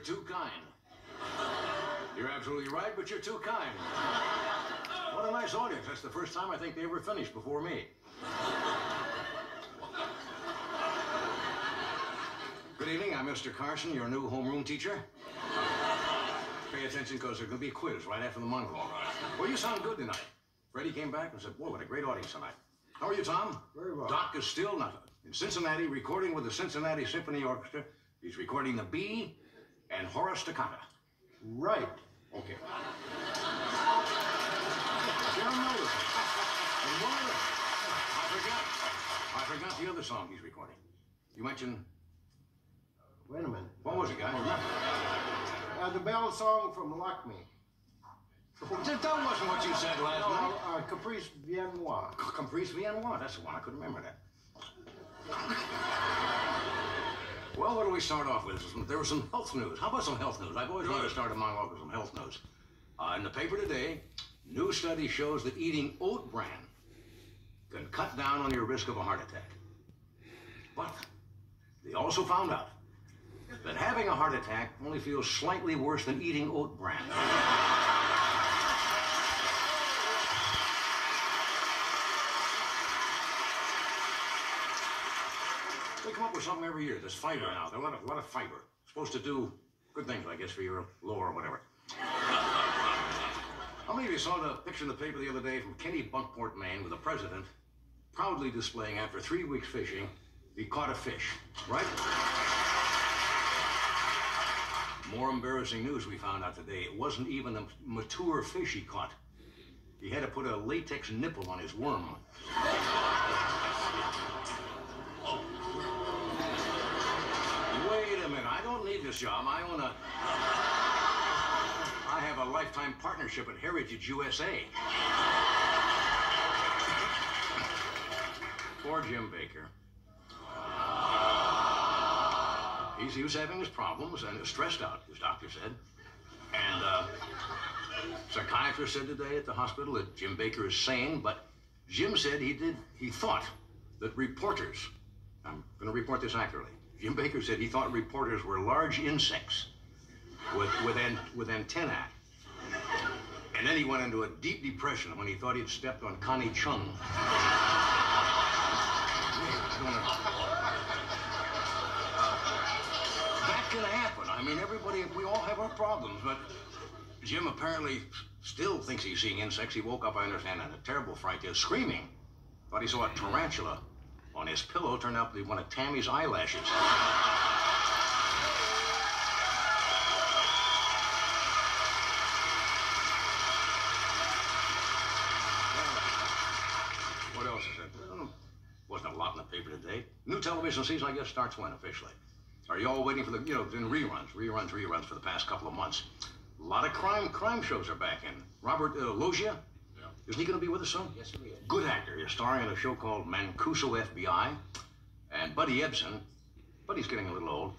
too kind. You're absolutely right, but you're too kind. What a nice audience. That's the first time I think they ever finished before me. Good evening, I'm Mr. Carson, your new homeroom teacher. Pay attention, because there's going to be a quiz right after the monologue. Well, you sound good tonight. Freddie came back and said, boy, what a great audience tonight. How are you, Tom? Very well. Doc is still not in Cincinnati, recording with the Cincinnati Symphony Orchestra. He's recording the B and Horace Toccata. Right. Okay. Sharon Miller. And one other. I forgot the other song he's recording. You mentioned... Wait a minute. What was it, guy? The bell song from Lock Me. That wasn't what you said last night. Caprice Viennois. Caprice Viennois. That's the one. I couldn't remember that. Well, what do we start off with? There was some health news. How about some health news? I've always wanted to start a monologue with some health news. In the paper today, new study shows that eating oat bran can cut down on your risk of a heart attack. But they also found out that having a heart attack only feels slightly worse than eating oat bran. They come up with something every year. There's fiber now. There's a lot of fiber. Supposed to do good things, I guess, for your lower or whatever. How many of you saw the picture in the paper the other day from Kennebunkport, Maine, with the president proudly displaying after 3 weeks fishing, he caught a fish, right? More embarrassing news we found out today. It wasn't even a mature fish he caught. He had to put a latex nipple on his worm. Wait a minute, I don't need this job. I have a lifetime partnership at Heritage USA. Poor Jim Baker. He was having his problems and stressed out, his doctor said. And psychiatrist said today at the hospital that Jim Baker is sane, but Jim said he thought that reporters, I'm going to report this accurately, Jim Baker said he thought reporters were large insects with antennae. And then he went into a deep depression when he thought he'd stepped on Connie Chung. That can happen. I mean, we all have our problems, but Jim apparently still thinks he's seeing insects. He woke up, I understand, in a terrible fright. He was screaming. Thought he saw a tarantula on his pillow. Turned out to be one of Tammy's eyelashes. What else is it? Wasn't a lot in the paper today. New television season, I guess, starts when officially? Are you all waiting for the, in reruns for the past couple of months? A lot of crime shows are back in. Robert Loggia? Yeah. Isn't he going to be with us soon? Yes, he is. Good actor. He's starring in a show called Mancuso FBI. And Buddy Ebsen, Buddy's getting a little old.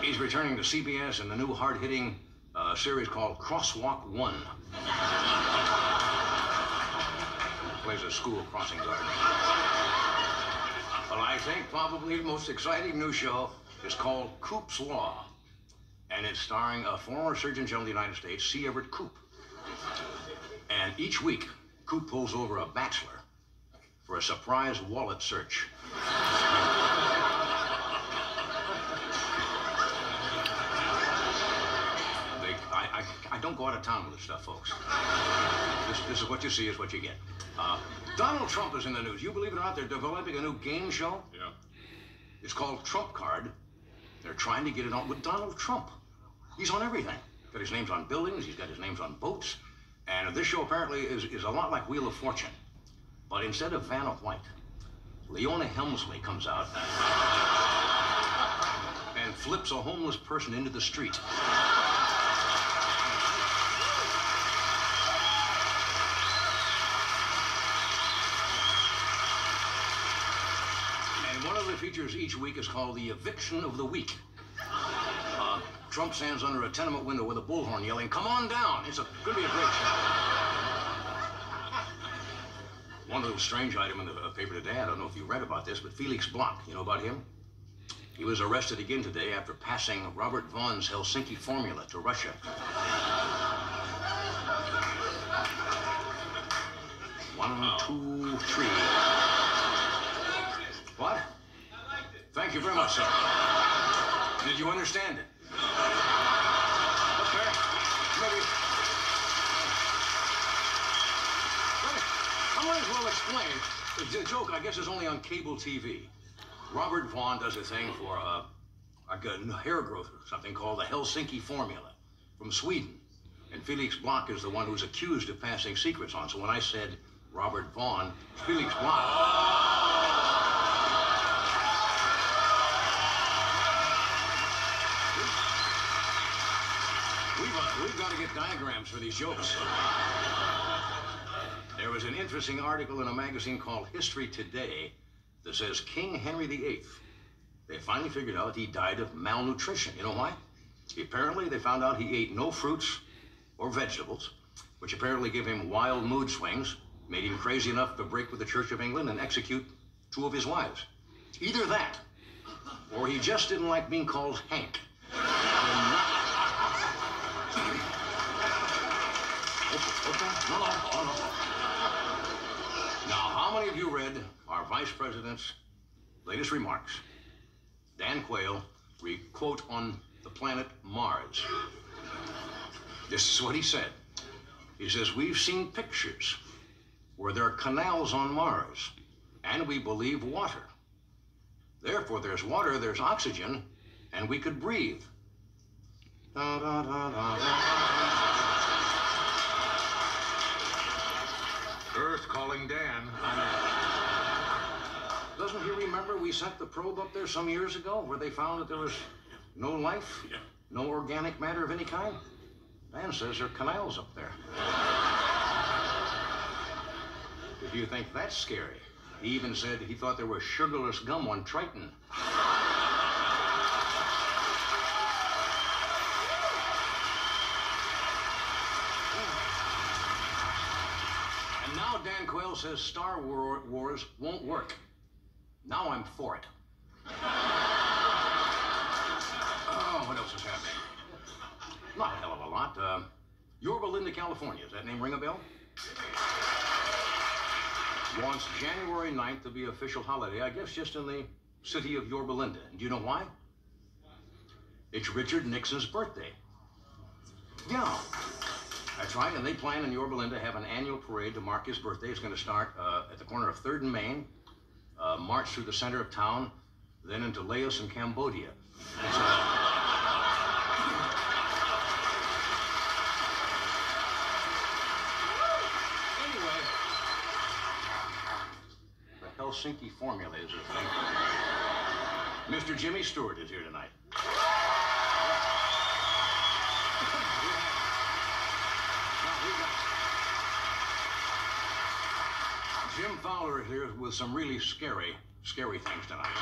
He's returning to CBS in the new hard-hitting series called Crosswalk One. Plays a school crossing guard. Well, I think probably the most exciting new show is called Coop's Law. And it's starring a former Surgeon General of the United States, C. Everett Koop. And each week, Koop pulls over a bachelor for a surprise wallet search. I don't go out of town with this stuff, folks. This is what you see is what you get. Donald Trump is in the news. You believe it or not, they're developing a new game show. Yeah. It's called Trump Card. They're trying to get it on with Donald Trump. He's on everything. Got his names on buildings. He's got his names on boats. And this show apparently is a lot like Wheel of Fortune. But instead of Vanna White, Leona Helmsley comes out and flips a homeless person into the street. And one of the features each week is called the Eviction of the Week. Trump stands under a tenement window with a bullhorn yelling, "Come on down." It's going to be a great show. One little strange item in the paper today, I don't know if you read about this, but Felix Blanc, you know about him? He was arrested again today after passing Robert Vaughn's Helsinki formula to Russia. One, two, three. What? Thank you very much, sir. Did you understand it? Okay. Maybe. I might as well explain. The joke, I guess, is only on cable TV. Robert Vaughn does a thing for a hair growth or something called the Helsinki formula from Sweden. And Felix Bloch is the one who's accused of passing secrets on. So when I said Robert Vaughn, Felix Bloch. We've got to get diagrams for these jokes. There was an interesting article in a magazine called History Today that says King Henry VIII, they finally figured out he died of malnutrition. You know why? Apparently, they found out he ate no fruits or vegetables, which apparently gave him wild mood swings, made him crazy enough to break with the Church of England and execute 2 of his wives. Either that, or he just didn't like being called Hank. No. Now, how many of you read our Vice President's latest remarks? Dan Quayle, quote, on the planet Mars. This is what he said. He says, we've seen pictures where there are canals on Mars, and we believe water. Therefore, there's water, there's oxygen, and we could breathe. Da, da, da, da, da. Earth calling Dan. Doesn't he remember we sent the probe up there some years ago where they found that there was no life, no organic matter of any kind? Dan says there are canals up there. If you think that's scary, he even said he thought there was sugarless gum on Triton. And now Dan Quayle says Star Wars won't work. Now I'm for it. Oh, what else is happening? Not a hell of a lot. Yorba Linda, California. Does that name ring a bell? Wants January 9th to be official holiday, I guess just in the city of Yorba Linda. And do you know why? It's Richard Nixon's birthday. Yeah, that's right. And they plan in Yorba Linda to have an annual parade to mark his birthday. It's going to start at the corner of 3rd and Main, march through the center of town, then into Laos and Cambodia. Anyway, the Helsinki formula is a thing. Mr. Jimmy Stewart is here tonight. Jim Fowler is here with some really scary things tonight.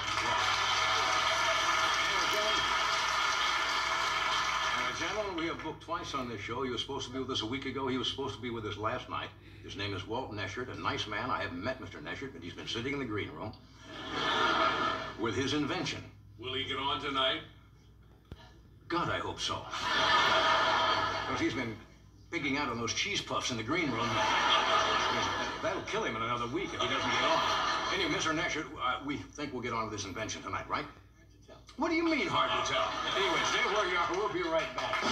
And a gentleman we have booked twice on this show. He was supposed to be with us a week ago. He was supposed to be with us last night. His name is Walt Neschert, a nice man. I haven't met Mr. Neschert, but he's been sitting in the green room with his invention. Will he get on tonight? God, I hope so. Because he's been pigging out on those cheese puffs in the green room. That'll kill him in another week if he doesn't get on. Anyway, Mr. Neschert, we think we'll get on to this invention tonight, right? What do you mean, hard to tell? Anyway, stay where you are. We'll be right back.